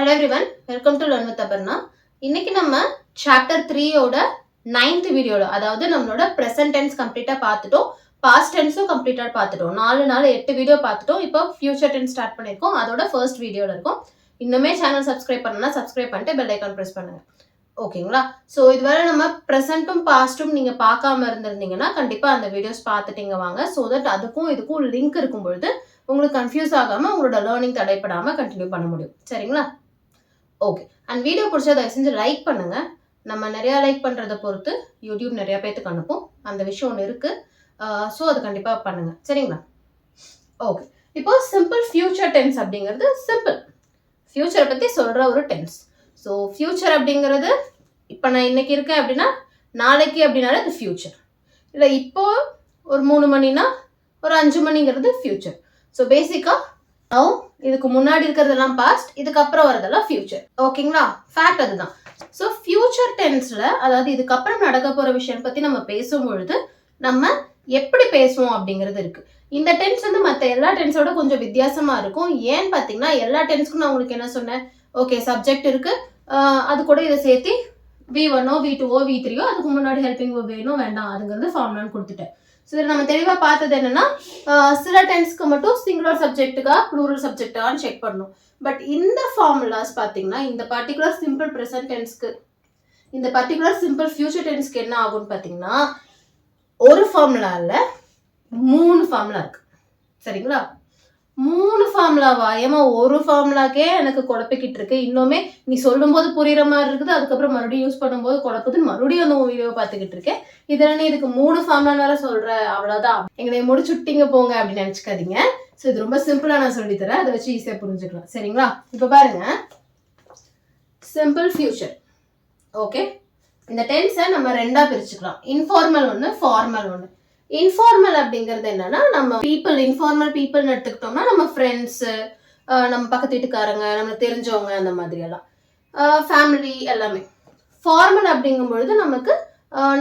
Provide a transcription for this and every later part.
Hello everyone, welcome to Learn with Aparna. இன்னைக்கு நம்ம chapter 3 ஓட 9th வீடியோல அதாவது நம்மளோட present tense கம்ப்ளீட்டா பார்த்துட்டோம், past tenseம் கம்ப்ளீட்டா பார்த்துட்டோம். 8 வீடியோ பார்த்துட்டோம். இப்போ future tense ஸ்டார்ட் பண்ணிருக்கோம். அதோட ஃபர்ஸ்ட் வீடியோல இருக்கும். இன்னுமே சேனல் சப்ஸ்கிரைப் பண்ணலனா சப்ஸ்கிரைப் பண்ணிட்டு பெல் ஐகான் பிரஸ் பண்ணுங்க. ஓகேங்களா? சோ இதுவரை நம்ம பிரசன்ட்டும் பாஸ்டும் நீங்க பார்க்காம இருந்திருந்தீங்கன்னா கண்டிப்பா அந்த வீடியோஸ் பார்த்துட்டீங்க வாங்க. சோ தட் அதுக்கும் இதுக்கும் லிங்க் இருக்கும் பொழுது உங்களுக்கு கன்ஃபியூஸ் ஆகாம உங்களோட லேர்னிங் தடைப்படாம கண்டினியூ பண்ண முடியும். சரிங்களா? ஓகே. அண்ட் வீடியோ பிடிச்சா தயவு செஞ்சு லைக் பண்ணுங்க. நம்ம நிறைய லைக் பண்றதை பொறுத்து யூடியூப் நிறைய பேத்துக்கு அனுப்பும். அந்த விஷயம் ஒன்று இருக்கு. ஸோ அது கண்டிப்பா பண்ணுங்க. சரிங்களா? ஓகே. இப்போ சிம்பிள் ஃபியூச்சர் டென்ஸ் அப்படிங்கிறது சிம்பிள் ஃபியூச்சரை பத்தி சொல்ற ஒரு டென்ஸ். ஸோ ஃபியூச்சர் அப்படிங்கிறது இப்போ நான் இன்னைக்கு இருக்கேன் அப்படின்னா நாளைக்கு அப்படின்னாலே அது ஃபியூச்சர். இல்லை இப்போ ஒரு 3 மணினா ஒரு 5 மணிங்கிறது ஃபியூச்சர். ஸோ பேசிக்காக இதுக்கு முன்னாடி இருக்கிறதெல்லாம் பாஸ்ட், இதுக்கப்புறம் வரதெல்லாம் ஃபியூச்சர். ஓகேங்களா? ஃபேக்ட் அதுதான். ஸோ ஃபியூச்சர் டென்ஸ்ல அதாவது இதுக்கப்புறம் நடக்க போற விஷயம் பத்தி நம்ம பேசும் பொழுது நம்ம எப்படி பேசுவோம் அப்படிங்கிறது இருக்கு. இந்த டென்ஸ் வந்து மற்ற எல்லா டென்ஸோட கொஞ்சம் வித்தியாசமா இருக்கும். ஏன்னு பார்த்தீங்கன்னா எல்லா டென்ஸ்க்கும் நான் உங்களுக்கு என்ன சொன்னேன், ஓகே சப்ஜெக்ட் இருக்கு, அது கூட இதை சேர்த்து V1ஓ V2ஓ V3ஓ அதுக்கு முன்னாடி ஹெல்பிங் வேணும் வேண்டாம் அதுங்கிறது ஃபார்முலான்னு கொடுத்துட்டேன். ஸோ இதில் நம்ம தெளிவாக பார்த்தது என்னன்னா சில டென்ஸ்க்கு மட்டும் சிங்குலர் சப்ஜெக்ட்டுக்கா ப்ளூரல் சப்ஜெக்டான்னு செக் பண்ணணும். பட் இந்த ஃபார்முலாஸ் பார்த்தீங்கன்னா இந்த பர்டிகுலர் சிம்பிள் ப்ரெசன்ட் டென்ஸ்க்கு இந்த பர்டிகுலர் சிம்பிள் ஃபியூச்சர் டென்ஸ்க்கு என்ன ஆகும்னு பார்த்தீங்கன்னா ஒரு ஃபார்முலாவில் 3 ஃபார்முலா இருக்கு. சரிங்களா? 3 ஃபார்முலாவா? ஏமா ஒரு ஃபார்முலாக்கே எனக்கு குழப்பிக்கிட்டு இருக்கு, இன்னுமே நீ சொல்லும் போது புரியுற மாதிரி இருக்குது, அதுக்கப்புறம் மறுபடியும் யூஸ் பண்ணும்போது குழப்பதுன்னு மறுபடியும் அந்த வீடியோ பார்த்துக்கிட்டு இருக்கேன். இதில் நீ இதுக்கு 3 ஃபார்முலா வேற சொல்ற, அவ்வளோதான் எங்களை முடிச்சுட்டிங்க போங்க அப்படின்னு நினச்சிக்காதீங்க. ஸோ இது ரொம்ப சிம்பிளாக நான் சொல்லித்தரேன், அதை வச்சு ஈஸியாக புரிஞ்சுக்கலாம். சரிங்களா? இப்போ பாருங்க, சிம்பிள் ஃபியூச்சர். ஓகே, இந்த டென்ஸை நம்ம 2ஆ பிரிச்சுக்கலாம். இன்ஃபார்மல் ஒன்று, ஃபார்மல் ஒன்று. இன்ஃபார்மல் அப்படிங்கிறது என்னன்னா நம்ம பீப்புள், இன்ஃபார்மல் பீப்புள்னு எடுத்துக்கிட்டோம்னா நம்ம ஃப்ரெண்ட்ஸு, நம்ம பக்கத்து வீட்டுக்காரங்க, நம்மளுக்கு தெரிஞ்சவங்க, அந்த மாதிரி எல்லாம் ஃபேமிலி எல்லாமே. ஃபார்மல் அப்படிங்கும் பொழுது நமக்கு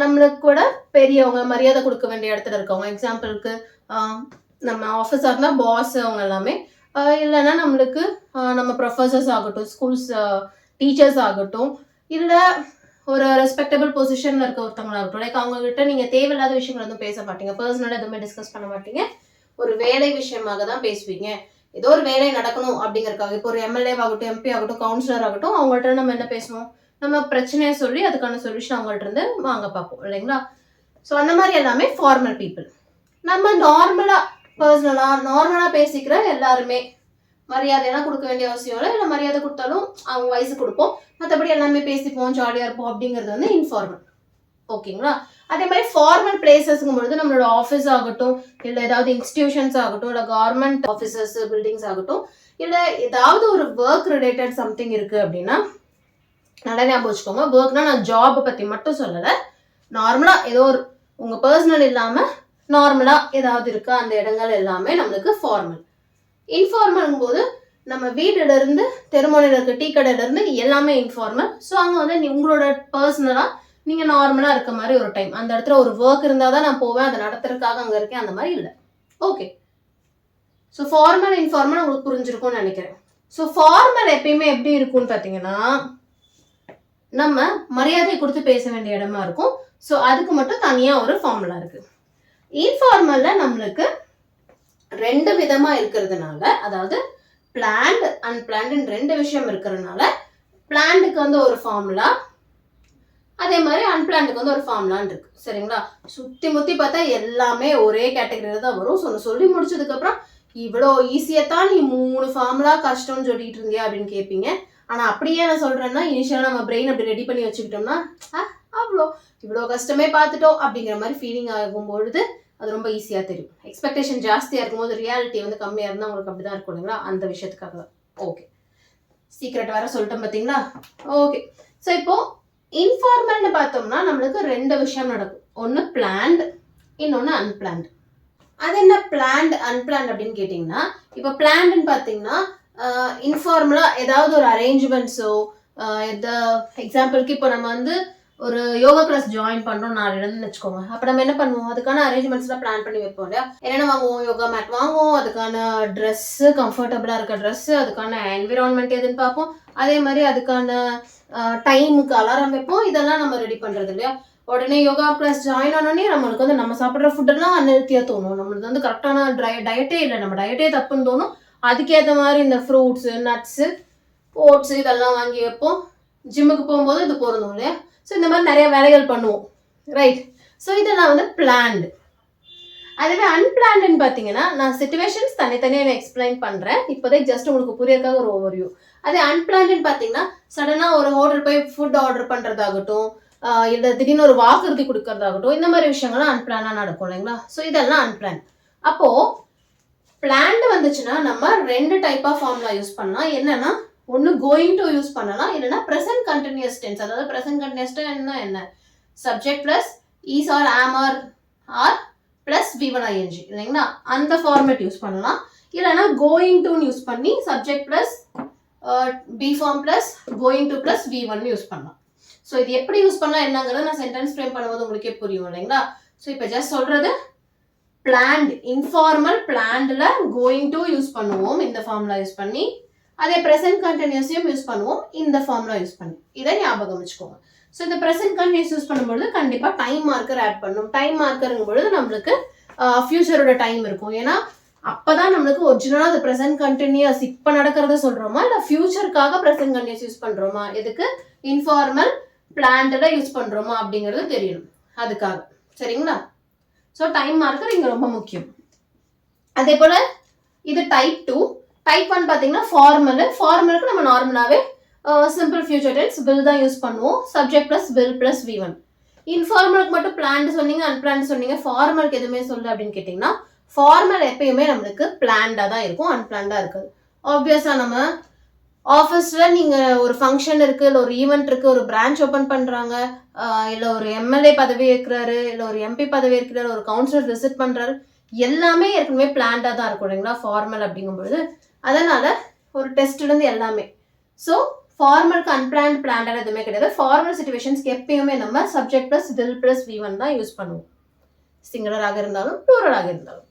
நம்மளுக்கு கூட பெரியவங்க, மரியாதை கொடுக்க வேண்டிய இடத்துல இருக்கவங்க. எக்ஸாம்பிளுக்கு நம்ம ஆஃபீஸாக இருந்தால் பாஸ் அவங்க எல்லாமே, இல்லைன்னா நம்மளுக்கு நம்ம ப்ரொஃபஸர்ஸ் ஆகட்டும், ஸ்கூல்ஸ் டீச்சர்ஸ் ஆகட்டும், இல்லை ஒரு ரெஸ்பெக்டபிள் பொசிஷன்ல இருக்க ஒருத்தவங்களாகட்டும். லைக் அவங்க கிட்ட நீங்க தேவையில்லாத விஷயங்கள் எதுவும் பேச மாட்டீங்க, பர்சனலாக எதுவுமே டிஸ்கஸ் பண்ண மாட்டீங்க, ஒரு வேலை விஷயமாக தான் பேசுவீங்க. ஏதோ ஒரு வேலை நடக்கணும் அப்படிங்கறதுக்காக. இப்போ ஒரு எம்எல்ஏ ஆகட்டும், எம்பி ஆகட்டும், கவுன்சிலர் ஆகட்டும், அவங்கள்ட்ட நம்ம என்ன பேசுவோம், நம்ம பிரச்சனையை சொல்லி அதுக்கான சொல்யூஷன் அவங்கள்ட்ட இருந்து வாங்க பார்ப்போம் இல்லைங்களா? ஸோ அந்த மாதிரி எல்லாமே ஃபார்மல் பீப்புள். நம்ம நார்மலா பேசிக்கிற எல்லாருமே மரியாதையெல்லாம் கொடுக்க வேண்டிய அவசியம் இல்லை மரியாதை கொடுத்தாலும் அவங்க வயசு கொடுப்போம், மற்றபடி எல்லாமே பேசிப்போம், ஜாலியாக இருப்போம் அப்படிங்கிறது வந்து இன்ஃபார்மல். ஓகேங்களா? அதே மாதிரி ஃபார்மல் பிளேசஸ்ங்கும் பொழுது நம்மளோட ஆஃபீஸ் ஆகட்டும், இல்லை ஏதாவது இன்ஸ்டிடியூஷன்ஸ் ஆகட்டும், இல்லை கவர்மெண்ட் ஆஃபீஸஸ் பில்டிங்ஸ் ஆகட்டும், இல்லை ஏதாவது ஒரு ஒர்க் ரிலேட்டட் சம்திங் இருக்கு அப்படின்னா நல்லா ஞாபகம் வச்சுக்கோங்க. ஒர்க்னா நான் ஜாப் பற்றி மட்டும் சொல்லலை, நார்மலாக ஏதோ ஒரு உங்கள் பர்சனல் இல்லாமல் நார்மலாக ஏதாவது இருக்கா அந்த இடங்கள் எல்லாமே நம்மளுக்கு ஃபார்மல். இன்ஃபார்மல் போது நம்ம வீடுல இருந்து தெருமுனையில் இருக்க டீ கடையில இருந்து எல்லாமே இன்ஃபார்மல். ஸோ அங்கே வந்து உங்களோட பர்சனலாக நீங்கள் நார்மலாக இருக்க மாதிரி ஒரு டைம், அந்த இடத்துல ஒரு ஒர்க் இருந்தால் தான் நான் போவேன், அதை நடத்துறதுக்காக அங்கே இருக்கேன், அந்த மாதிரி இல்லை. ஓகே, ஸோ ஃபார்மல் இன்ஃபார்மல் உங்களுக்கு புரிஞ்சிருக்கும்னு நினைக்கிறேன். ஸோ ஃபார்மல் எப்பயுமே எப்படி இருக்கும்னு பார்த்தீங்கன்னா நம்ம மரியாதை கொடுத்து பேச வேண்டிய இடமா இருக்கும். ஸோ அதுக்கு மட்டும் தனியாக ஒரு ஃபார்முலா இருக்கு. இன்ஃபார்மலில் நம்மளுக்கு 2 விதமா இருக்கிறதுனால, அதாவது பிளான்ட் அன்பிளான்ட் 2 விஷயம் இருக்கிறதுனால பிளான்டுக்கு வந்து ஒரு ஃபார்முலா, அதே மாதிரி அன்பிளான்டுக்கு வந்து ஒரு ஃபார்முலான்னு இருக்கு. சரிங்களா? சுத்தி முத்தி பார்த்தா எல்லாமே ஒரே கேட்டகரியில தான் வரும். சொல்லி முடிச்சதுக்கு அப்புறம் இவ்வளோ ஈஸியத்தான் நீ 3 ஃபார்முலா கஷ்டம்னு சொல்லிட்டு இருந்தியா அப்படின்னு கேட்பீங்க. ஆனா அப்படியே நான் சொல்றேன்னா இனிஷியலா நம்ம பிரெயின் அப்படி ரெடி பண்ணி வச்சுக்கிட்டோம்னா இவ்வளோ கஷ்டமே பார்த்துட்டோம் அப்படிங்கிற மாதிரி ஃபீலிங் ஆகும் பொழுது அது ரொம்ப ஈஸியாக தெரியும். எக்ஸ்பெக்டேஷன் ஜாஸ்தியாக இருக்கும்போது ரியாலிட்டி வந்து கம்மியாக இருந்தால் உங்களுக்கு அப்படி தான் இருக்கும் இல்லைங்களா? அந்த விஷயத்துக்காக தான். ஓகே, சீக்ரெட் வேற சொல்லிட்டோம் பார்த்தீங்களா? ஓகே, ஸோ இப்போ இன்ஃபார்மல்னு பார்த்தோம்னா நம்மளுக்கு 2 விஷயம் நடக்கும். ஒன்று பிளான்ட், இன்னொன்று அன்பிளான்ட். அது என்ன பிளான்ட் அன்பிளான்ட் அப்படின்னு கேட்டிங்கன்னா, இப்போ பிளான்ட்னு பார்த்தீங்கன்னா இன்ஃபார்மலாக ஏதாவது ஒரு அரேஞ்ச்மெண்ட்ஸோ, எக்ஸாம்பிளுக்கு இப்போ நம்ம வந்து ஒரு யோகா கிளாஸ் ஜாயின் பண்றோம் நாளையிலன்னு வச்சுக்கோங்க. அப்ப நம்ம என்ன பண்ணுவோம், அதுக்கான அரேஞ்ச்மெண்ட்ஸ்லாம் பிளான் பண்ணி வைப்போம் இல்லையா. என்னென்ன வாங்குவோம், யோகா மேட் வாங்குவோம், அதுக்கான ட்ரெஸ், கம்ஃபர்டபுளா இருக்க ட்ரெஸ், அதுக்கான என்விரான்மெண்ட் எதுன்னு பார்ப்போம், அதே மாதிரி அதுக்கான டைமுக்கு அலாரம் வைப்போம். இதெல்லாம் நம்ம ரெடி பண்றது இல்லையா. உடனே யோகா கிளாஸ் ஜாயின் ஆனோடனே நம்மளுக்கு வந்து நம்ம சாப்பிட்ற ஃபுட்டெல்லாம் அன்ஹெல்த்தியா தோணும். நம்மளுக்கு வந்து கரெக்டான டயட்டே இல்லை, நம்ம டயட்டே தப்புன்னு தோணும். அதுக்கேற்ற மாதிரி இந்த ஃப்ரூட்ஸு, நட்ஸு, ஓட்ஸ் இதெல்லாம் வாங்கி வைப்போம். ஜிம்முக்கு போகும்போது இது பொருந்தும் இல்லையா. ஸோ இந்த மாதிரி நிறைய வேலைகள் பண்ணுவோம், ரைட். ஸோ இதெல்லாம் வந்து பிளான்டு. அதுவே அன்பிளான்டுன்னு பார்த்தீங்கன்னா நான் சிச்சுவேஷன்ஸ் தனித்தனியாக எக்ஸ்பிளைன் பண்ணுறேன், இப்போதைக்கு ஜஸ்ட் உங்களுக்கு புரியறதுக்காக ஒரு ஓவர்வியூ. அதே அன்பிளான்டுன்னு பார்த்தீங்கன்னா சடனாக ஒரு ஹோட்டல் போய் ஃபுட் ஆர்டர் பண்ணுறதாகட்டும், இல்லை திடீர்னு ஒரு வாக்குறுதி கொடுக்கறதாகட்டும், இந்த மாதிரி விஷயங்கள்லாம் அன்பிளானாக நடக்கும் இல்லைங்களா. ஸோ இதெல்லாம் அன்பிளான். அப்போது பிளான்டு வந்துச்சுன்னா நம்ம 2 டைப் ஆஃப் ஃபார்முலா யூஸ் பண்ணலாம். என்னன்னா ஒன்று கோயிங் டு யூஸ் பண்ணலாம், இல்லைன்னா ப்ரெசன்ட் கண்டினியூஸ் டென்ஸ். அதாவது ப்ரெசன்ட் கண்டினியூஸ் டென்ஸ் என்ன, subject plus is are am are plus V1 ING இல்லைங்களா, அந்த ஃபார்மேட் யூஸ் பண்ணலாம். இல்லைன்னா கோயிங் டுன்னு யூஸ் பண்ணி subject plus be form plus going to plus V1 use பண்ணலாம். ஸோ இது எப்படி யூஸ் பண்ணலாம் என்னங்கிறத நான் சென்டென்ஸ் ஃப்ரேம் பண்ணும்போது உங்களுக்கே புரியும் இல்லைங்களா. ஸோ இப்போ ஜஸ்ட் சொல்றது பிளான்ட், இன்ஃபார்மல் பிளான்டில் கோயிங் டு யூஸ் பண்ணுவோம் இந்த ஃபார்முலா யூஸ் பண்ணி, அதே ப்ரெசன்ட் கண்டினியூஸையும் யூஸ் பண்ணுவோம் இந்த ஃபார்முலா யூஸ் பண்ணி. இதை ஞாபகம் வச்சுக்கோங்க. ஸோ இந்த ப்ரெசன்ட் கண்டினியூஸ் யூஸ் பண்ணும்பொழுது கண்டிப்பாக டைம் மார்க்கர் ஆட் பண்ணணும். டைம் மார்க்கருங்கும் பொழுது நம்மளுக்கு ஃபியூச்சரோட டைம் இருக்கும். ஏன்னா அப்போதான் நம்மளுக்கு ஒரிஜினலாக அது ப்ரெசன்ட் கண்டினியூஸ் இப்போ நடக்கிறத சொல்கிறோமா, இல்லை ஃபியூச்சருக்காக ப்ரெசன்ட் கண்டினியூஸ் யூஸ் பண்ணுறோமா, எதுக்கு இன்ஃபார்மல் பிளான்டில் யூஸ் பண்ணுறோமா அப்படிங்கிறது தெரியணும், அதுக்காக. சரிங்களா. ஸோ டைம் மார்க்கர் இங்கே ரொம்ப முக்கியம். அதே போல் இது டைப் 2. டைப் 1 பார்த்தீங்கன்னா ஃபார்மலுக்கு நம்ம நார்மலாகவே சிம்பிள் ஃபியூச்சர் டென்ஸ் வில் தான் யூஸ் பண்ணுவோம், subject plus will plus V1. இன்ஃபார்மலுக்கு மட்டும் பிளான்டு சொன்னீங்க, அன்பிளான்டு சொன்னீங்க, ஃபார்மலுக்கு எதுவுமே சொல்லு அப்படின்னு கேட்டிங்கன்னா ஃபார்மல் எப்பயுமே நம்மளுக்கு பிளான்டாக தான் இருக்கும், அன்பிளான்டாக இருக்காது. ஆப்வியஸாக நம்ம ஆஃபீஸில் நீங்கள் ஒரு ஃபங்க்ஷன் இருக்குது, இல்லை ஒரு ஈவெண்ட் இருக்குது, ஒரு பிரான்ச் ஓப்பன் பண்ணுறாங்க, இல்லை ஒரு MLA பதவி இருக்கிறாரு, இல்லை ஒரு MP பதவி இருக்கிறாரு, ஒரு கவுன்சிலர் விசிட் பண்ணுறாரு, எல்லாமே ஏற்கனவே பிளான்டாக தான் இருக்கும் இல்லைங்களா ஃபார்மல் அப்படிங்கும்பொழுது. அதனால் ஒரு டெஸ்ட்லேருந்து எல்லாமே. ஸோ ஃபார்மலுக்கு அன்பிளான்ட் பிளான்டாக எதுவுமே கிடையாது. ஃபார்மல் சிச்சுவேஷன்ஸ்க்கு எப்பயுமே நம்ம subject plus will plus V1 தான் யூஸ் பண்ணுவோம், சிங்குலராக இருந்தாலும் ப்ளூரலாக இருந்தாலும்.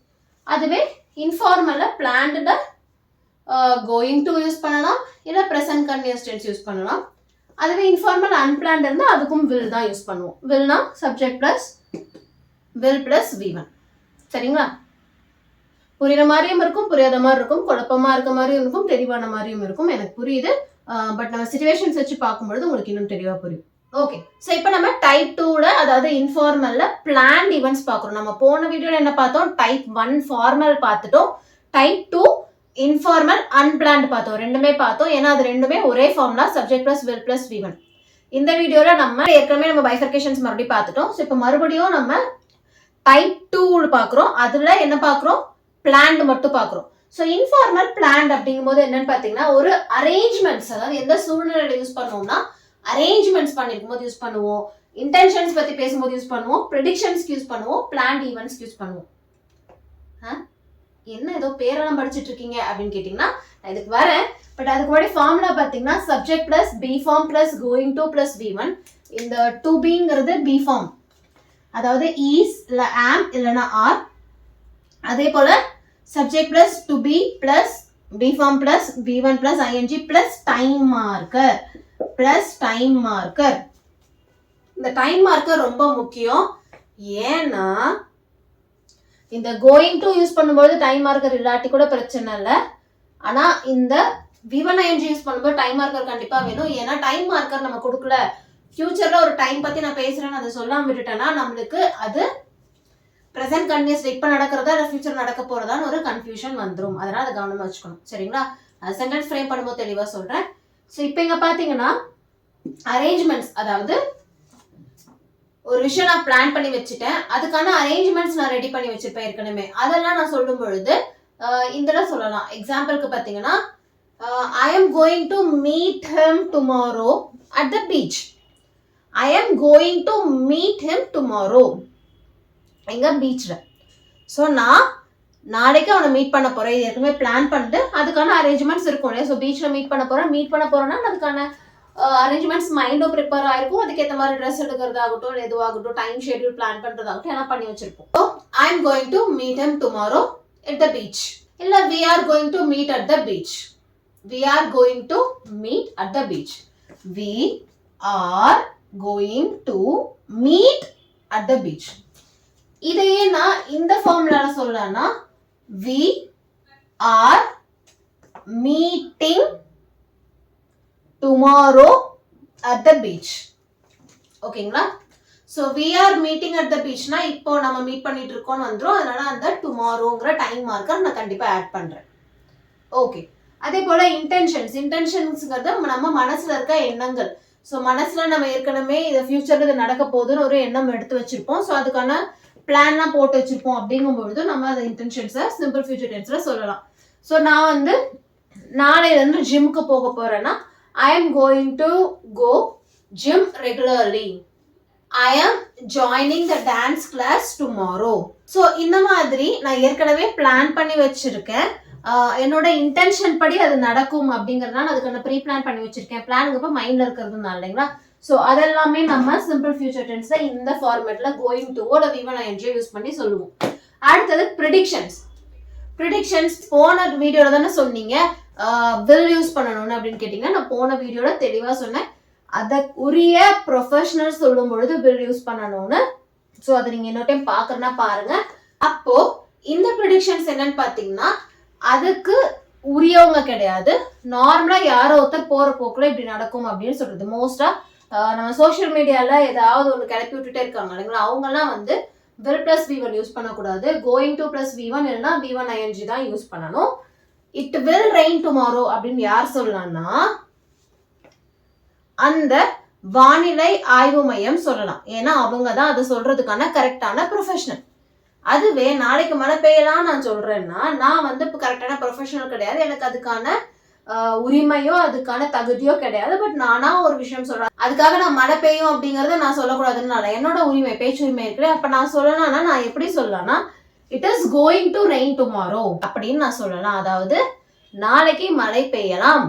அதுவே இன்ஃபார்மலில் பிளான்டில் கோயிங் டு யூஸ் பண்ணலாம், இல்லை ப்ரெசன்ட் கண்டினியூஸ் டென்ஸ் யூஸ் பண்ணலாம். அதுவே இன்ஃபார்மல் அன்பிளான்ட் இருந்தால் அதுக்கும் வில் தான் யூஸ் பண்ணுவோம். வில்னா subject plus will plus V1. சரிங்களா. புரியுற மாதிரியும் இருக்கும், புரியாத மாதிரி இருக்கும், குழப்பமா இருக்க மாதிரியும் இருக்கும், தெளிவான மாதிரியும் இருக்கும். எனக்கு புரியுது, பட் நம்ம சிச்சுவேஷன்ஸ் வச்சு பார்க்கும்பொழுது உங்களுக்கு இன்னும் தெளிவாக புரியும். ஓகே. ஸோ இப்போ நம்ம டைப் 2ல அதாவது இன்ஃபார்மல்ல பிளான்ட் ஈவெண்ட்ஸ் பார்க்குறோம். நம்ம போன வீடியோவில் என்ன பார்த்தோம், டைப் 1 ஃபார்மல் பார்த்துட்டோம், டைப் 2 இன்ஃபார்மல் அன்பிளான்ட் பார்த்தோம், ரெண்டுமே பார்த்தோம். ஏன்னா அது ரெண்டுமே ஒரே formula, subject plus will plus V1. இந்த வீடியோவில் நம்ம ஏற்கனவே நம்ம பைஃபர்கேஷன்ஸ் மறுபடியும் பார்த்துட்டோம். ஸோ இப்போ மறுபடியும் நம்ம டைப் 2 பார்க்குறோம். அதில் என்ன பார்க்குறோம், பிளான்ட் மட்டும் பார்க்குறோம். ஸோ இன்ஃபார்மல் பிளான்ட் அப்படிங்கும்போது என்னன்னு பார்த்தீங்கன்னா ஒரு அரேஞ்ச்மெண்ட்ஸ், அதாவது எந்த சூழ்நிலையில் யூஸ் பண்ணுவோம்னா அரேஞ்ச்மெண்ட்ஸ் பண்ணிருக்கும் போது யூஸ் பண்ணுவோம், இன்டென்ஷன்ஸ் பற்றி பேசும்போது யூஸ் பண்ணுவோம், ப்ரெடிக்ஷன்ஸ்க்கு யூஸ் பண்ணுவோம், பிளான்ட் ஈவெண்ட்ஸ்க்கு யூஸ் பண்ணுவோம். என்ன ஏதோ பேரெல்லாம் படிச்சுட்டு இருக்கீங்க அப்படின்னு கேட்டிங்கன்னா நான் இதுக்கு வரேன். பட் அதுக்கு முன்னாடி ஃபார்முலா பார்த்தீங்கன்னா subject plus be form plus going to plus V1. இந்த டு பிங்கிறது பி ஃபார்ம், அதாவது ஈஸ் இல்லை ஆம் இல்லைன்னா ஆர். அதே போல் subject plus to be plus be form plus V1 plus ING plus time marker plus time marker. இந்த time marker ரொம்ப முக்கியம். ஏன்னா இந்த கோயிங் டு யூஸ் பண்ணும்போது டைம் மார்க்கர் இல்லாட்டி கூட பிரச்சனை இல்லை, ஆனால் இந்த V1 ING யூஸ் பண்ணும்போது டைம் மார்க்கர் கண்டிப்பாக வேணும். ஏன்னா டைம் மார்க்கர் நம்ம கொடுக்கல, ஃபியூச்சரில் ஒரு டைம் பற்றி நான் பேசுகிறேன்னு அதை சொல்லாமல் விட்டுட்டேன்னா நம்மளுக்கு அது ப்ரெசென்ட் கண்டினியூஸ் இப்போ நடக்கிறதா இல்லை ஃபியூச்சர் நடக்க போகிறதான்னு ஒரு கன்ஃபியூஷன் வந்துடும். அதனால் அதை கவனமாக வச்சுக்கணும். சரிங்களா. அது சென்டென்ஸ் ஃப்ரேம் பண்ணும்போது தெளிவாக சொல்கிறேன். ஸோ இப்போ இங்கே பார்த்தீங்கன்னா அரேஞ்ச்மெண்ட்ஸ், அதாவது ஒரு விஷயம் நான் பிளான் பண்ணி வச்சுட்டேன், அதுக்கான அரேஞ்ச்மெண்ட்ஸ் நான் ரெடி பண்ணி வச்சிருப்பேன் ஏற்கனவே. அதெல்லாம் நான் சொல்லும் பொழுது இதெல்லாம் சொல்லலாம். எக்ஸாம்பிளுக்கு பார்த்தீங்கன்னா I am going to meet him tomorrow at the beach. I am going to meet him tomorrow எங்க பீச்சில். ஸோ நான் நாளைக்கு அவனை மீட் பண்ண போகிறேன், இது ஏற்கனவே பிளான் பண்ணிட்டு அதுக்கான அரேஞ்ச்மெண்ட்ஸ் இருக்கும் இல்லையா. ஸோ பீச்சில் மீட் பண்ண போகிறோன்னா அதுக்கான அரேஞ்ச்மெண்ட்ஸ் மைண்டும் ப்ரிப்பேர் ஆயிருக்கும். அதுக்கேற்ற மாதிரி ட்ரெஸ் எடுக்கிறதாகட்டும், எதுவாகட்டும், டைம் ஷெட்யூல் பிளான் பண்றதாகட்டும் எல்லாம் பண்ணி வச்சிருப்போம். So I am going to meet him tomorrow at the beach. இல்ல we are going to meet at the beach. We are going to meet at the beach. We are going to meet at the beach. இதையே நான் இந்த ஃபார்முலால சொல்லலாம்னா we are meeting tomorrow at the beach. ஓகேங்களா? So we are meeting at the beachனா இப்போ நம்ம meet பண்ணிட்டு இருக்கோம்னு வந்துடும். அதனால அந்த டுமாரோங்கிற டைம் மார்க்கர் நான் கண்டிப்பா ஆட் பண்றேன். ஓகே, அதே போல இன்டென்ஷன்ஸ்ங்கிறது நம்ம மனசுல இருக்க எண்ணங்கள். ஸோ மனசுல நம்ம ஏற்கனவே இதை ஃபியூச்சர்ல இது நடக்க போகுதுன்னு ஒரு எண்ணம் எடுத்து வச்சிருப்போம். ஸோ அதுக்கான பிளான்லாம் போட்டு வச்சிருப்போம். அப்படிங்கும்பொழுது நம்ம அந்த இன்டென்ஷன்ஸை சிம்பிள் ஃபியூச்சர் டென்ஸ்ல சொல்லலாம். ஸோ நான் வந்து நாளையிலேருந்து ஜிம்முக்கு போக போறேன்னா I am going to go gym regularly. I am joining the dance class tomorrow. So இந்த மாதிரி நான் ஏற்கனவே பிளான் பண்ணி வச்சிருக்கேன். என்னோட இன்டென்ஷன் படி அது நடக்கும் அப்படிங்கறதுனால அதுக்கான ப்ரீ பிளான் பண்ணி வச்சிருக்கேன். பிளானுங்கப்ப மைண்ட்ல இருக்கிறதுனால இல்லைங்களா? ஸோ அதெல்லாமே நம்ம சிம்பிள் ஃபியூச்சர் டென்ஸ்ல இந்த ஃபார்மேட்ல கோயிங் டுவோட V1 ing யூஸ் பண்ணி சொல்லுவோம். அடுத்தது ப்ரிடிக்ஷன்ஸ் போன வீடியோல தானே சொன்னீங்க வில் யூஸ் பண்ணணும்னு அப்படின்னு கேட்டீங்கன்னா நான் போன வீடியோல தெளிவா சொன்னேன். அதை உரிய ப்ரொஃபஷனல் சொல்லும் பொழுது வில் யூஸ் பண்ணணும்னு. ஸோ அதை நீங்க இன்னொரு டைம் பாக்குறேன்னா பாருங்க. அப்போ இந்த ப்ரிடிக்ஷன்ஸ் என்னன்னு பாத்தீங்கன்னா அதுக்கு உரியவங்க கிடையாது. நார்மலா யாரோ ஒருத்தர் போற போக்குல இப்படி நடக்கும் அப்படின்னு சொல்றது. மோஸ்டா நம்ம சோசியல் மீடியால ஏதாவது ஒன்று கிளப்பி விட்டுட்டே இருக்காங்க இல்லைங்களா? அவங்கெல்லாம் வந்து will plus V1 யூஸ் பண்ணக்கூடாது. going to plus V1 இல்லைன்னா V1 ing தான் யூஸ் பண்ணணும். it will rain tomorrow அப்படின்னு யார் சொல்லலாம்னா அந்த வானிலை ஆய்வு மையம் சொல்லலாம். ஏன்னா அவங்க தான் அதை சொல்றதுக்கான கரெக்டான ப்ரொஃபஷனல். அதுவே நாளைக்கு மழை பெய்யலாம் நான் சொல்றேன்னா நான் வந்து இப்போ கரெக்டான ப்ரொஃபஷனல் கிடையாது. எனக்கு அதுக்கான உரிமையோ அதுக்கான தகுதியோ கிடையாது. பட் நானா ஒரு விஷயம் சொல்றேன், அதுக்காக நான் மழை பெய்யும் அப்படிங்கறத நான் சொல்லக்கூடாதுன்னு என்னோட உரிமை, பேச்சு உரிமை இருக்கு. அப்ப நான் சொல்லலாம்னா நான் எப்படி சொல்லலாம்னா it is going to rain tomorrow அப்படின்னு நான் சொல்லலாம். அதாவது நாளைக்கு மழை பெய்யலாம்,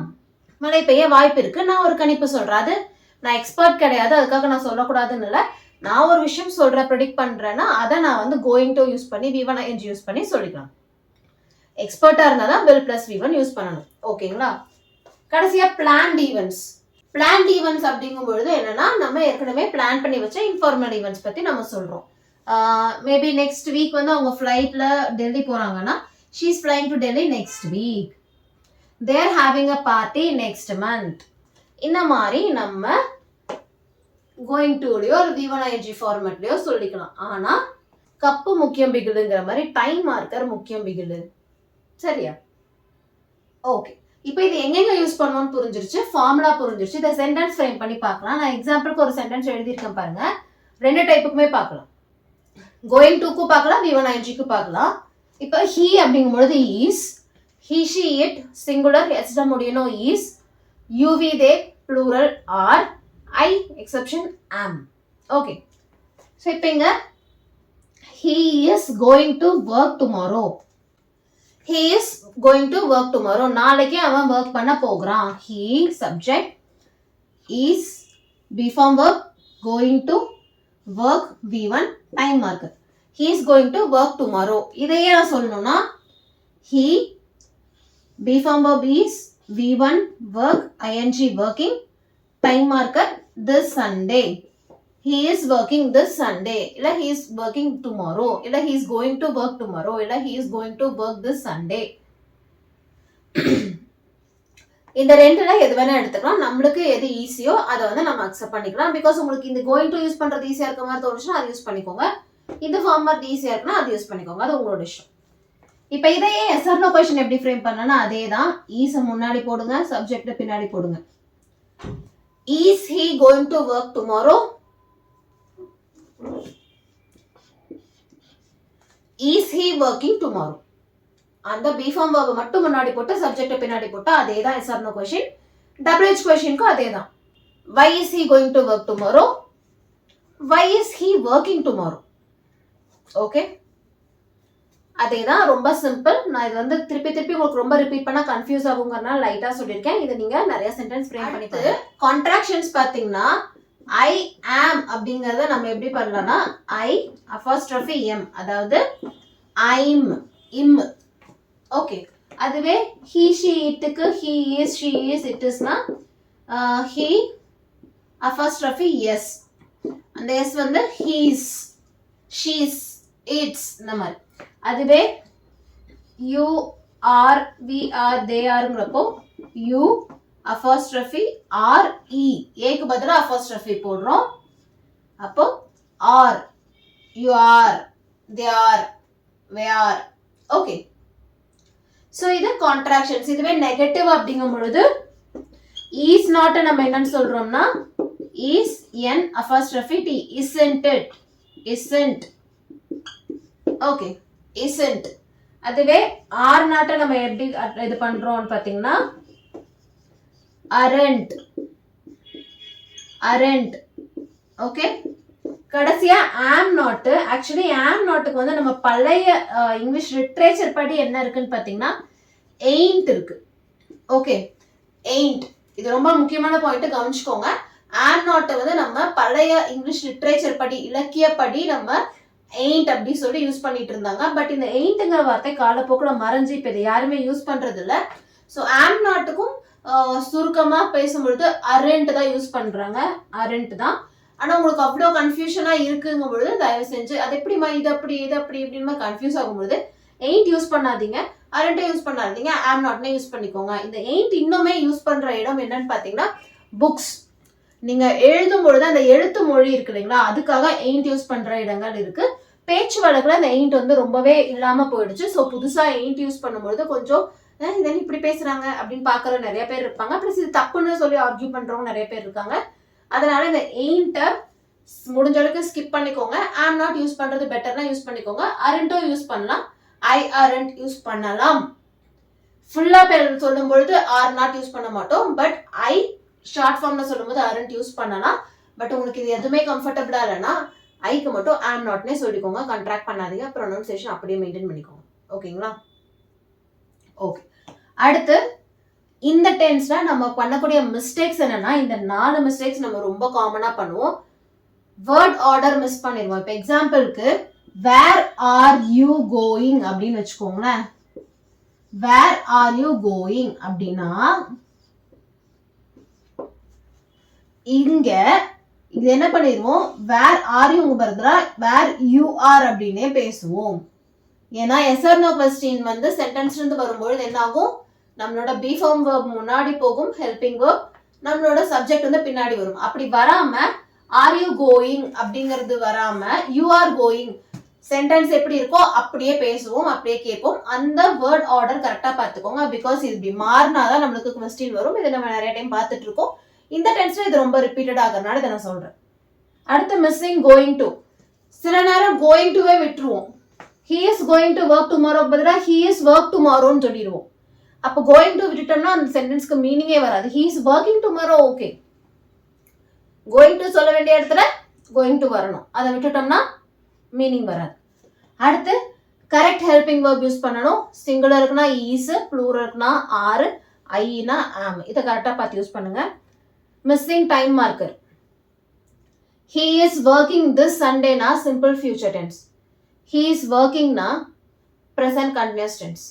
மழை பெய்ய வாய்ப்பு இருக்கு. நான் ஒரு கணிப்பு சொல்றேன். அது நான் எக்ஸ்பர்ட் கிடையாது, அதுக்காக நான் சொல்லக்கூடாதுன்னு இல்லை. நான் ஒரு விஷயம் சொல்றேன், ப்ரெடிக்ட் பண்றேன்னா அதை நான் வந்து கோயிங் டு யூஸ் பண்ணி V1 ing யூஸ் பண்ணி சொல்லிக்கலாம். எக்ஸ்பர்ட்டா இருந்தா தான் will plus V1 யூஸ் பண்ணணும். ஓகேங்களா? கடைசியா பிளான்ட் ஈவெண்ட்ஸ் அப்படிங்கும் பொழுது என்னன்னா நம்ம ஏற்கனவே பிளான் பண்ணி வச்ச இன்ஃபார்மல் ஈவெண்ட்ஸ் பத்தி நம்ம சொல்றோம். மேபி நெக்ஸ்ட் வீக் வந்து அவங்க ஃபிளைட்ல டெல்லி போறாங்கன்னா she is flying to Delhi next week. They are having a party next month. இந்த மாதிரி நம்ம கோயிங் டுலயோ ஒரு V1 ing ஃபார்மேட்லயோ சொல்லிக்கலாம். ஆனா கப்பு முக்கியம் பிகிலுங்கிற மாதிரி டைம் மார்க்கர் முக்கியம் பிகிலு. சரியா? ஓகே, இப்போ இது எங்கெங்க யூஸ் பண்ணுவோம்னு புரிஞ்சிருச்சு, ஃபார்முலா புரிஞ்சிருச்சு. இதை சென்டென்ஸ் ஃப்ரேம் பண்ணி பார்க்கலாம். நான் எக்ஸாம்பிளுக்கு ஒரு சென்டென்ஸ் எழுதியிருக்கேன் பாருங்க. ரெண்டு டைப்புக்குமே பார்க்கலாம். கோயிங் டுக்கு பார்க்கலாம், V1 ing பார்க்கலாம். இப்போ he அப்படிங்கும்பொழுது is, he she it singular S தான் முடியணும் is, UV they plural are, I exception am. Okay, so இப்போ இங்க he is going to work tomorrow. He is going to work tomorrow. நாளைக்கு அவன் work பண்ண போகிறான். He subject is be form verb going to work V1 time marker. He is going to work tomorrow. இதையே நான் சொல்லணும்னா he be form verb is V1 work ing working time marker this Sunday. He is working this Sunday. இல்ல he is working tomorrow. இல்ல he is going to work tomorrow. இல்ல he is going to work this Sunday. இந்த ரெண்டுல எது வேணா எடுத்துக்கலாம். நம்மளுக்கு எது ஈஸியோ அதை வந்து நம்ம அக்செப்ட் பண்ணிக்கலாம். பிகாஸ் உங்களுக்கு இந்த கோயிங் டு யூஸ் பண்றது ஈஸியா இருக்க மாதிரி தோணுச்சுன்னா அது யூஸ் பண்ணிக்கோங்க. இந்த ஃபார்மேட் ஈஸியா இருக்குன்னா அது யூஸ் பண்ணிக்கோங்க. அது உங்களோட இஷ்டம். இப்போ இதையே எஸ் ஆர் நோ क्वेश्चन எப்படி ஃப்ரேம் பண்ணனா அதே தான். ஈஸ் முன்னாடி போடுங்க, சப்ஜெக்ட் பின்னாடி போடுங்க. Is he going to work tomorrow? Is he working tomorrow? அந்த பி ஃபார்ம் verb மட்டும் முன்னாடி போட்டு சப்ஜெக்ட் பின்னாடி போட்டா அதே தான் yes or no question. WH क्वेश्चनக்கு அதே தான். Why is he going to work tomorrow? Why is he working tomorrow? Okay. அதேதான், ரொம்ப சிம்பிள். நான் இது வந்து திருப்பி உங்களுக்கு ரொம்ப ரிப்பீட் பண்ணா கன்ஃபியூஸ் ஆகுங்கறனால லைட்டா சொல்லிருக்கேன். இதை நீங்க நிறைய சென்டென்ஸ் ஃப்ரேம் பண்ணிட்டு கான்ட்ராக்ஷன்ஸ் பாத்தீங்கன்னா I am அப்படிங்கறத நம்ம எப்படி பண்ணலாம்னா I apostrophe m, அதாவது I'm im. ஓகே, அதுவே he she itக்கு he is she is it isனா he apostrophe s, அந்த s வந்து he's she's it's இந்த மாதிரி. அதுவே you are we are they areங்கிறப்போ you apostrophe r e, ஏக்கு பதிலா apostrophe போடுறோம். அப்போ are, you are, they are, we are. Okay, so இது கான்ட்ராக்ஷன்ஸ். இதுவே நெகட்டிவ் அப்படிங்கும் பொழுது is not நம்ம என்னன்னு சொல்றோம்னா is n apostrophe t, isn't it, isn't. Okay, isn't. அதுவே are not நம்ம எப்படி இது பண்றோம்னு பாத்தீங்கன்னா aren't, aren't. ஓகே, கடைசியா am not. ஆக்சுவலி am notக்கு வந்து நம்ம பழைய இங்கிலீஷ் லிட்ரேச்சர் படி என்ன இருக்குன்னு பாத்தீங்கன்னா ain't இருக்கு. Okay, ain't. இது ரொம்ப முக்கியமான பாயிண்ட், கவனிச்சுக்கோங்க. am not வந்து நம்ம பழைய இங்கிலீஷ் லிட்ரேச்சர் படி, இலக்கியப்படி நம்ம ain't அப்படி சொல்லி யூஸ் பண்ணிட்டு இருந்தாங்க. பட் இந்த ain'tங்கிற வார்த்தை காலப்போக்குல மறைஞ்சு இப்ப இதை யாருமே யூஸ் பண்றது இல்ல. ஸோ am notக்கும் சுருக்கமா பேசும்பொழுது aren't தான் யூஸ் பண்றாங்க, aren't தான். ஆனா உங்களுக்கு அவ்வளோ கன்ஃபியூஷனா இருக்குங்கும் பொழுது தயவு செஞ்சு அது எப்படிமா இது அப்படி இது அப்படி இப்படின்னு கன்ஃபியூஸ் ஆகும்பொழுது ain't யூஸ் பண்ணாதீங்க, aren't யூஸ் பண்ணாதீங்க, am notனே யூஸ் பண்ணிக்கோங்க. இந்த ain't இன்னுமே யூஸ் பண்ற இடம் என்னன்னு பாத்தீங்கன்னா புக்ஸ். நீங்க எழுதும் பொழுது அந்த எழுத்து மொழி இருக்கு இல்லைங்களா, அதுக்காக ain't யூஸ் பண்ற இடங்கள் இருக்கு. பேச்சு வழக்குல அந்த ain't வந்து ரொம்பவே இல்லாம போயிடுச்சு. ஸோ புதுசா ain't யூஸ் பண்ணும்பொழுது கொஞ்சம் இதெல்லாம் இப்படி பேசுறாங்க அப்படின்னு பாக்குற நிறைய பேர் இருப்பாங்க. பிளஸ் இது தப்புன்னு சொல்லி ஆர்கியூ பண்றவங்க நிறைய பேர் இருக்காங்க. அதனால இந்த ain't முடிஞ்ச அளவுக்கு ஸ்கிப் பண்ணிக்கோங்க. am not யூஸ் பண்றது பெட்டர்னா யூஸ் பண்ணிக்கோங்க. aren't யூஸ் பண்ணலாம், I aren't யூஸ் பண்ணலாம். ஃபுல்லா சொல்லும் பொழுது are not யூஸ் பண்ண மாட்டோம். பட் I ஷார்ட் ஃபார்ம்ல சொல்லும்போது aren't யூஸ் பண்ணலாம். பட் உங்களுக்கு இது எதுவுமே கம்ஃபர்டபுளா இல்லைன்னா ஐக்கு மட்டும் am notனே சொல்லிக்கோங்க. கண்ட்ராக்ட் பண்ணாதீங்க, ப்ரொனவுன்சியேஷன் அப்படியே மெயின்டைன் பண்ணிக்கோங்க. ஓகேங்களா? ஓகே, அடுத்து இந்த டென்ஸ்ல நம்ம பண்ணக்கூடிய மிஸ்டேக்ஸ் என்னன்னா இந்த 4 மிஸ்டேக்ஸ் நம்ம ரொம்ப காமனா பண்ணுவோம். வேர்ட் ஆர்டர் மிஸ் பண்ணிடுவோம். இப்போ எக்ஸாம்பிளுக்கு வேர் ஆர் யூ கோயிங் அப்படின்னு வச்சுக்கோங்களேன். வேர் ஆர் யூ கோயிங் அப்படின்னா இங்க இது என்ன பண்ணிடுவோம், வேர் ஆர் யூ பதிலா வேர் யூ ஆர் அப்படின்னே பேசுவோம். ஏன்னா எஸ் ஆர் நோ கொஸ்டின் வந்து சென்டென்ஸ்ல இருந்து வரும்பொழுது என்ன ஆகும், நம்மளோட பி ஃபார்ம் வெர்ப் முன்னாடி போகும், ஹெல்பிங் வெர்ப், நம்மளோட சப்ஜெக்ட் வந்து பின்னாடி வரும். அப்படி வராம ஆர் யூ கோயிங் அப்படிங்கிறது வராம யூ ஆர் கோயிங் சென்டென்ஸ் எப்படி இருக்கோ அப்படியே பேசுவோம், அப்படியே கேட்போம். அந்த வேர்ட் ஆர்டர் கரெக்டா பார்த்துக்கோங்க. பிகாஸ் இது இப்படி மாறினாதான் நம்மளுக்கு கொஸ்டின் வரும். இதை நம்ம நிறைய டைம் பார்த்துட்டு இருக்கோம். இந்த டென்ஸ்ல இது ரொம்ப ரிப்பீட்டட் ஆகிறதுனால இதை நான் சொல்றேன். அடுத்து மிஸ்ஸிங் கோயிங் டு. சில நேரம் கோயிங் டுவே விட்டுருவோம். he is going to work tomorrow பதிலா he is work tomorrowன்னு சொல்லிடுவோம். அப்போ கோயிங் டு விட்டுட்டோம்னா அந்த சென்டென்ஸ்க்கு மீனிங்கே வராது. he is working tomorrow okay, going to சொல்ல வேண்டிய இடத்துல கோயிங் டு வரணும். அதை விட்டுட்டோம்னா மீனிங் வராது. அடுத்து கரெக்ட் ஹெல்பிங் வெர்ப் யூஸ் பண்ணணும். சிங்குலருக்குனா is, ப்ளூரலுக்குனா are, ஐனா am. இதை கரெக்டாக பார்த்து யூஸ் பண்ணுங்க. Missing time marker. he is working this Sundayனா simple future tense. he is workingனா present continuous tense.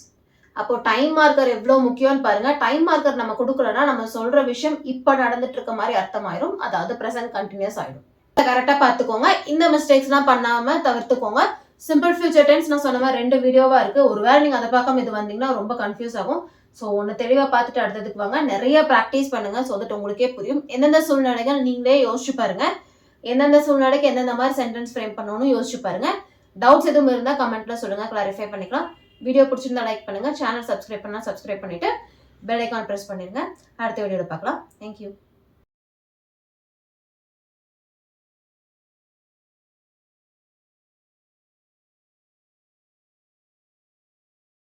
அப்போ டைம் மார்க்கர் எவ்வளவு முக்கியம்னு பாருங்க. டைம் மார்க்கர் நம்ம கொடுக்கலன்னா நம்ம சொல்ற விஷயம் இப்ப நடந்துட்டு இருக்க மாதிரி அர்த்தமாயிரும், அதாவது present continuous ஆயிடும். கரெக்டா பாத்துக்கோங்க. இந்த மிஸ்டேக்ஸ்லாம் பண்ணாம தவிர்த்துக்கோங்க. சிம்பிள் ஃபியூச்சர் டென்ஸ் நான் சொன்ன மாதிரி 2 வீடியோவா இருக்கு. ஒருவேளை நீங்க அதை பார்க்காம இது வந்தீங்கன்னா ரொம்ப கன்ஃபியூஸ் ஆகும். ஸோ ஒன்று தெளிவாக பார்த்துட்டு அடுத்ததுக்கு வாங்க. நிறைய ப்ராக்டிஸ் பண்ணுங்க. ஸோ வந்துட்டு உங்களுக்கே புரியும். எந்தெந்த சூழ்நிலைகள் நீங்களே யோசிச்சு பாருங்க. எந்தெந்த சூழ்நிலைக்கு எந்தெந்த மாதிரி சென்டென்ஸ் ஃப்ரேம் பண்ணணும்னு யோசிச்சு பாருங்க. டவுட்ஸ் எதுவும் இருந்தால் கமெண்ட்ல சொல்லுங்க, கிளாரிஃபை பண்ணிக்கலாம். வீடியோ பிடிச்சிருந்தா லைக் பண்ணுங்க. சேனல் சப்ஸ்கிரைப் பண்ணா சப்ஸ்கிரைப் பண்ணிட்டு பெல் ஐக்கான் ப்ரெஸ் பண்ணிருங்க. அடுத்த வீடியோவில் பார்க்கலாம். தேங்க்யூ.